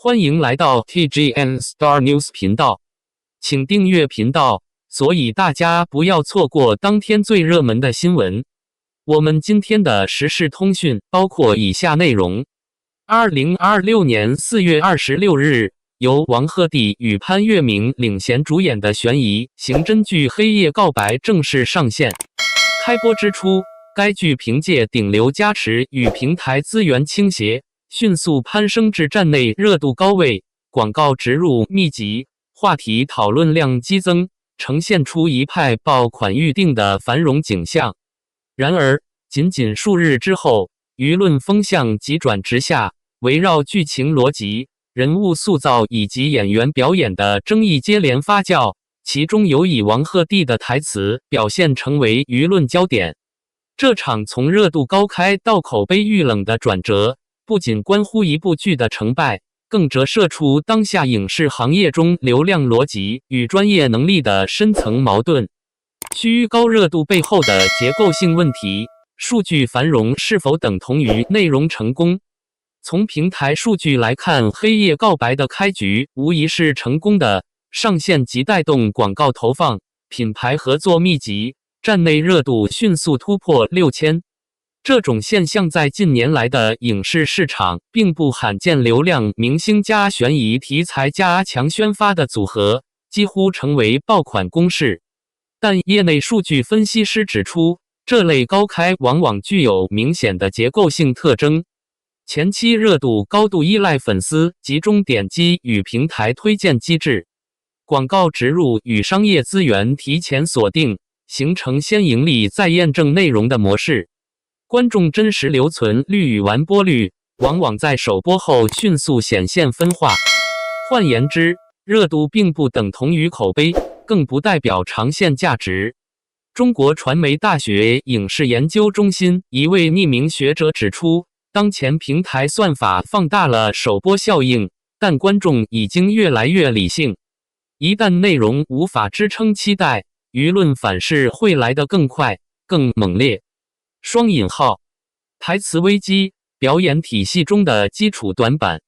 欢迎来到 TGN Star News 频道，请订阅频道，所以大家不要错过当天最热门的新闻。我们今天的时事通讯包括以下内容：2026年4月26日，由王鹤棣与潘粤明领衔主演的悬疑刑侦剧《黑夜告白》正式上线。开播之初，该剧凭借顶流加持与平台资源倾斜，迅速攀升至站内热度高位，广告植入密集，话题讨论量激增，呈现出一派爆款预定的繁荣景象。然而，仅仅数日之后，舆论风向急转直下，围绕剧情逻辑、人物塑造以及演员表演的争议接连发酵，其中尤以王鹤棣的台词表现成为舆论焦点。这场从热度高开到口碑遇冷的转折，不仅关乎一部剧的成败，更折射出当下影视行业中流量逻辑与专业能力的深层矛盾。居高热度背后的结构性问题，数据繁荣是否等同于内容成功？从平台数据来看，《黑夜告白》的开局无疑是成功的，上线即带动广告投放，品牌合作密集，站内热度迅速突破6000。这种现象在近年来的影视市场并不罕见，流量明星加悬疑题材加强宣发的组合几乎成为爆款公式。但业内数据分析师指出，这类高开往往具有明显的结构性特征。前期热度高度依赖粉丝集中点击与平台推荐机制，广告植入与商业资源提前锁定，形成先盈利再验证内容的模式。观众真实留存率与完播率往往在首播后迅速显现分化。换言之，热度并不等同于口碑，更不代表长线价值。中国传媒大学影视研究中心一位匿名学者指出，当前平台算法放大了首播效应，但观众已经越来越理性。一旦内容无法支撑期待，舆论反噬会来得更快、更猛烈。双引号，台词危机，表演体系中的基础短板。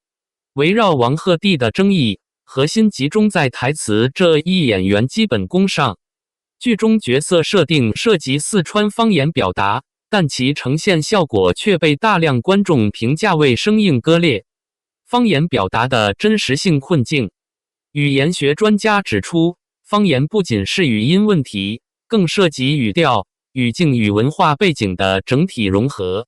围绕王鹤棣的争议，核心集中在台词这一演员基本功上。剧中角色设定涉及四川方言表达，但其呈现效果却被大量观众评价为生硬割裂。方言表达的真实性困境。语言学专家指出，方言不仅是语音问题，更涉及语调、语境与文化背景的整体融合。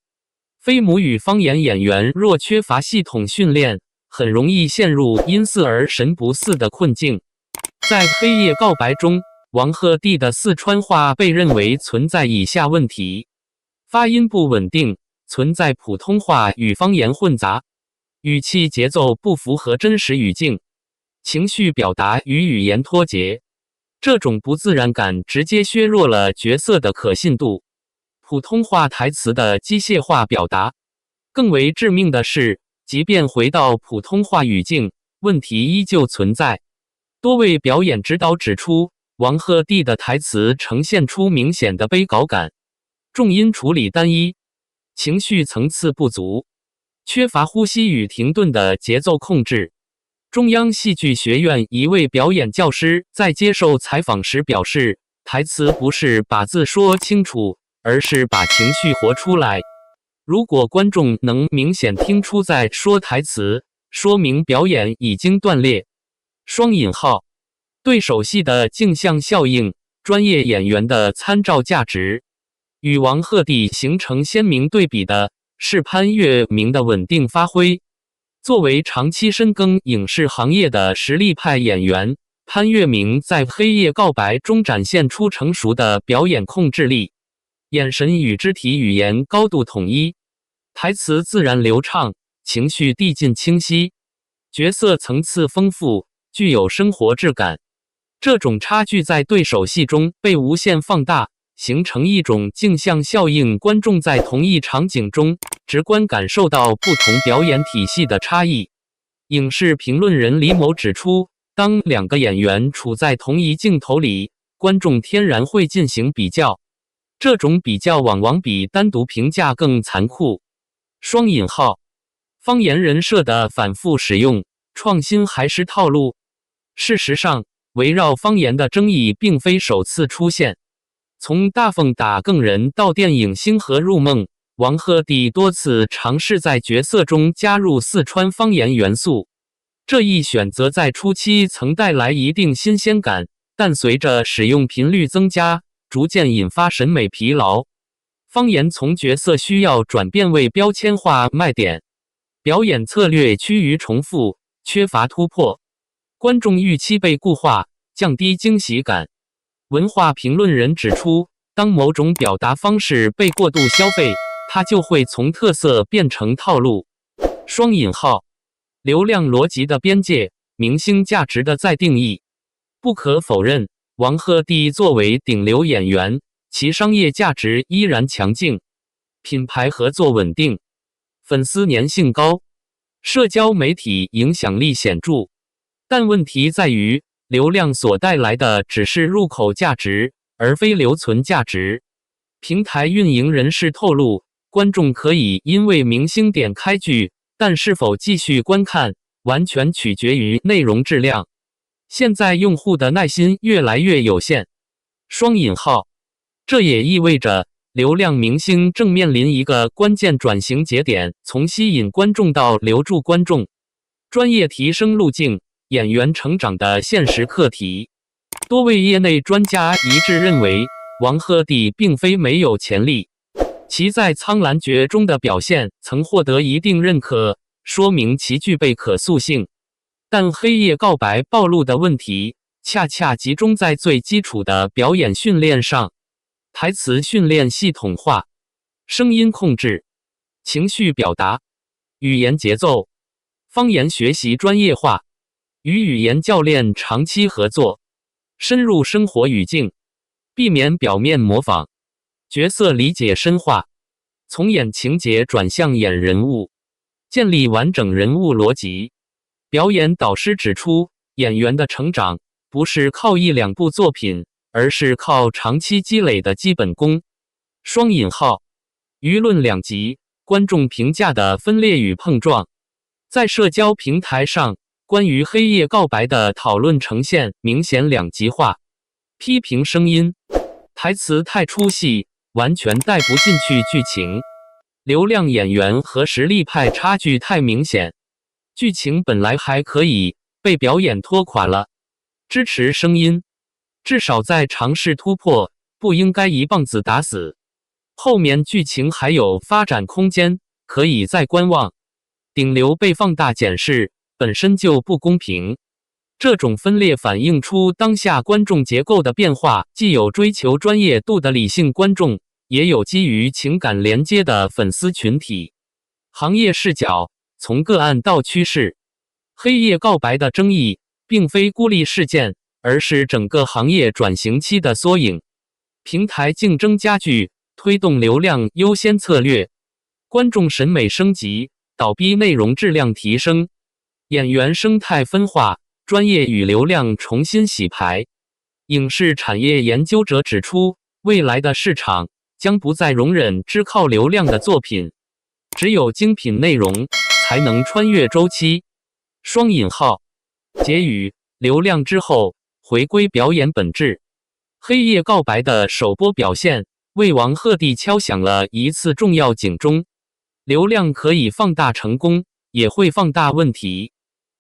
非母语方言演员若缺乏系统训练，很容易陷入因似而神不似的困境。在《黑夜告白》中，王鹤棣的四川话被认为存在以下问题：发音不稳定，存在普通话与方言混杂，语气节奏不符合真实语境，情绪表达与语言脱节。这种不自然感直接削弱了角色的可信度。普通话台词的机械化表达。更为致命的是，即便回到普通话语境，问题依旧存在。多位表演指导指出，王鹤棣的台词呈现出明显的背稿感，重音处理单一，情绪层次不足，缺乏呼吸与停顿的节奏控制。中央戏剧学院一位表演教师在接受采访时表示，台词不是把字说清楚，而是把情绪活出来。如果观众能明显听出在说台词，说明表演已经断裂。双引号，对手戏的镜像效应，专业演员的参照价值。与王鹤棣形成鲜明对比的是潘粤明的稳定发挥。作为长期深耕影视行业的实力派演员，潘粤明在《黑夜告白》中展现出成熟的表演控制力，眼神与肢体语言高度统一，台词自然流畅，情绪递进清晰，角色层次丰富，具有生活质感。这种差距在对手戏中被无限放大，形成一种镜像效应，观众在同一场景中直观感受到不同表演体系的差异。影视评论人李某指出，当两个演员处在同一镜头里，观众天然会进行比较，这种比较往往比单独评价更残酷。双引号，方言人设的反复使用，创新还是套路？事实上，围绕方言的争议并非首次出现。从大凤打更人到电影《星河入梦》，王鹤棣多次尝试在角色中加入四川方言元素。这一选择在初期曾带来一定新鲜感，但随着使用频率增加，逐渐引发审美疲劳。方言从角色需要转变为标签化卖点，表演策略趋于重复，缺乏突破，观众预期被固化，降低惊喜感。文化评论人指出，当某种表达方式被过度消费，它就会从特色变成套路。双引号，流量逻辑的边界，明星价值的再定义。不可否认，王鹤棣作为顶流演员，其商业价值依然强劲，品牌合作稳定，粉丝粘性高，社交媒体影响力显著。但问题在于，流量所带来的只是入口价值，而非留存价值。平台运营人士透露，观众可以因为明星点开剧，但是否继续观看，完全取决于内容质量。现在用户的耐心越来越有限。双引号，这也意味着流量明星正面临一个关键转型节点，从吸引观众到留住观众。专业提升路径，演员成长的现实课题。多位业内专家一致认为，王鹤棣并非没有潜力，其在《苍兰诀》中的表现曾获得一定认可，说明其具备可塑性。但《黑夜告白》暴露的问题，恰恰集中在最基础的表演训练上。台词训练系统化，声音控制，情绪表达，语言节奏，方言学习专业化，与语言教练长期合作，深入生活语境，避免表面模仿，角色理解深化，从演情节转向演人物，建立完整人物逻辑。表演导师指出，演员的成长不是靠一两部作品，而是靠长期积累的基本功。双引号，舆论两极，观众评价的分裂与碰撞。在社交平台上，关于《黑夜告白》的讨论呈现明显两极化。批评声音：台词太出戏，完全带不进去剧情；流量演员和实力派差距太明显，剧情本来还可以，被表演拖垮了。支持声音：至少在尝试突破，不应该一棒子打死。后面剧情还有发展空间，可以再观望。顶流被放大检视，本身就不公平。这种分裂反映出当下观众结构的变化，既有追求专业度的理性观众，也有基于情感连接的粉丝群体。行业视角，从个案到趋势。黑夜告白的争议，并非孤立事件，而是整个行业转型期的缩影。平台竞争加剧，推动流量优先策略，观众审美升级，倒逼内容质量提升，演员生态分化，专业与流量重新洗牌。影视产业研究者指出，未来的市场将不再容忍只靠流量的作品，只有精品内容才能穿越周期。双引号，结语：流量之后，回归表演本质。黑夜告白的首播表现，为王鹤棣敲响了一次重要警钟。流量可以放大成功，也会放大问题。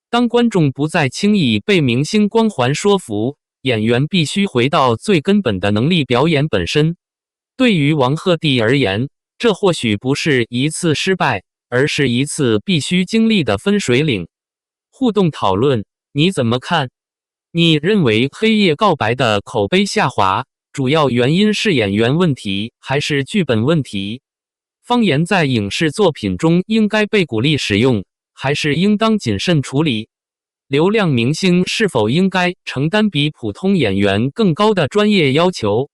当观众不再轻易被明星光环说服，演员必须回到最根本的能力表演本身。对于王鹤棣而言，这或许不是一次失败，而是一次必须经历的分水岭。互动讨论，你怎么看？你认为《黑夜告白》的口碑下滑，主要原因是演员问题，还是剧本问题？方言在影视作品中应该被鼓励使用，还是应当谨慎处理？流量明星是否应该承担比普通演员更高的专业要求？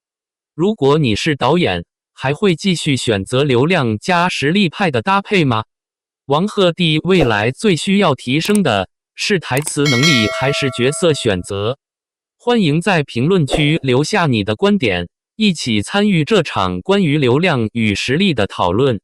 如果你是导演，还会继续选择流量加实力派的搭配吗？王鹤棣未来最需要提升的是台词能力还是角色选择？欢迎在评论区留下你的观点，一起参与这场关于流量与实力的讨论。